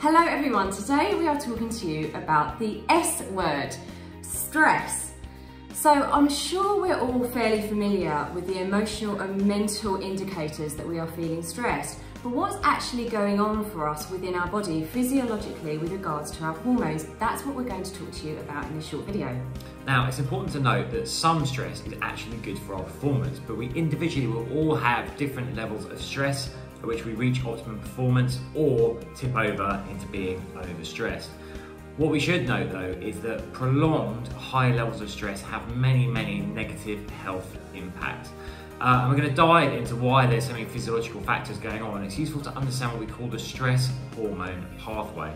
Hello everyone, today we are talking to you about the S word, stress. So I'm sure we're all fairly familiar with the emotional and mental indicators that we are feeling stressed, but what's actually going on for us within our body physiologically with regards to our hormones? That's what we're going to talk to you about in this short video. Now, it's important to note that some stress is actually good for our performance, but we individually will all have different levels of stress at which we reach optimum performance or tip over into being overstressed. What we should know though is that prolonged high levels of stress have many negative health impacts. And we're going to dive into why there's so many physiological factors going on. It's useful to understand what we call the stress hormone pathway.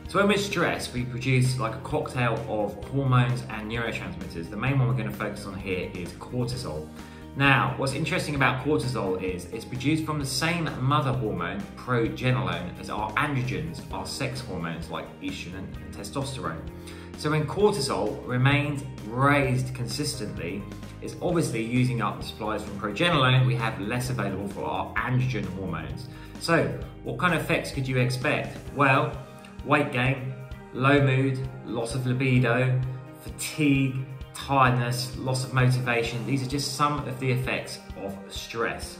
So when we're stressed, we produce like a cocktail of hormones and neurotransmitters. The main one we're going to focus on here is cortisol. Now, what's interesting about cortisol is it's produced from the same mother hormone, progesterone, as our androgens, our sex hormones like estrogen and testosterone. So when cortisol remains raised consistently, it's obviously using up the supplies from progesterone. We have less available for our androgen hormones. So what kind of effects could you expect? Well, weight gain, low mood, loss of libido, fatigue, tiredness, loss of motivation. These are just some of the effects of stress.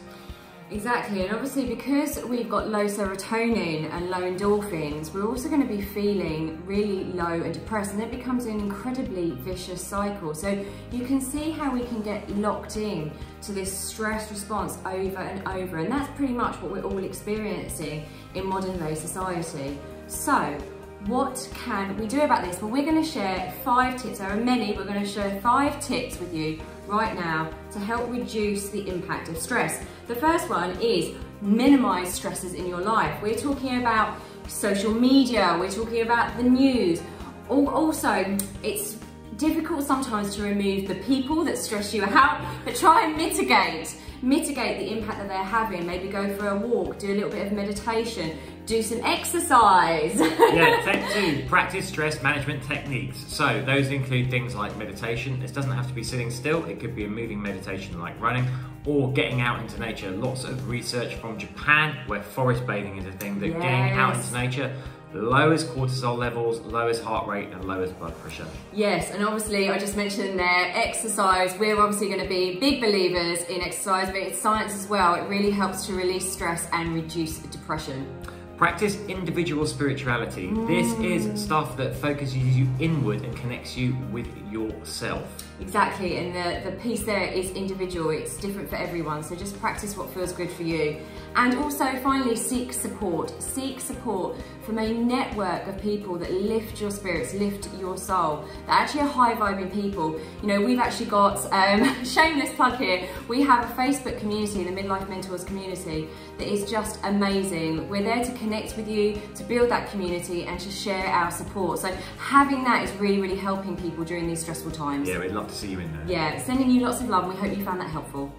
Exactly, and obviously because we've got low serotonin and low endorphins, we're also going to be feeling really low and depressed, and it becomes an incredibly vicious cycle. So you can see how we can get locked in to this stress response over and over, and that's pretty much what we're all experiencing in modern day society. So what can we do about this? Well, we're going to share 5 tips. There are many, but we're going to share 5 tips with you right now to help reduce the impact of stress. The first one is minimize stresses in your life. We're talking about social media, we're talking about the news. Also, it's difficult sometimes to remove the people that stress you out, but try and mitigate the impact that they're having. Maybe go for a walk, do a little bit of meditation, do some exercise. Yeah, step 2, practice stress management techniques. So those include things like meditation. This doesn't have to be sitting still. It could be a moving meditation like running or getting out into nature. Lots of research from Japan where forest bathing is a thing, that getting out into nature lowers cortisol levels, lowers heart rate and lowers blood pressure. Yes, and obviously I just mentioned there, exercise. We're obviously going to be big believers in exercise, but it's science as well. It really helps to release stress and reduce depression. Practice individual spirituality. This is stuff that focuses you inward and connects you with yourself. Exactly, and the piece there is individual. It's different for everyone, so just practice what feels good for you. And also finally, seek support. Seek support from a network of people that lift your spirits, lift your soul. They're actually are high vibing people. You know, we've actually got, shameless plug here, we have a Facebook community, the Midlife Mentors community, that is just amazing. We're there to connect with you, to build that community and to share our support. So having that is really helping people during these stressful times. Yeah, we'd love to see you in there. Yeah, sending you lots of love, and we hope you found that helpful.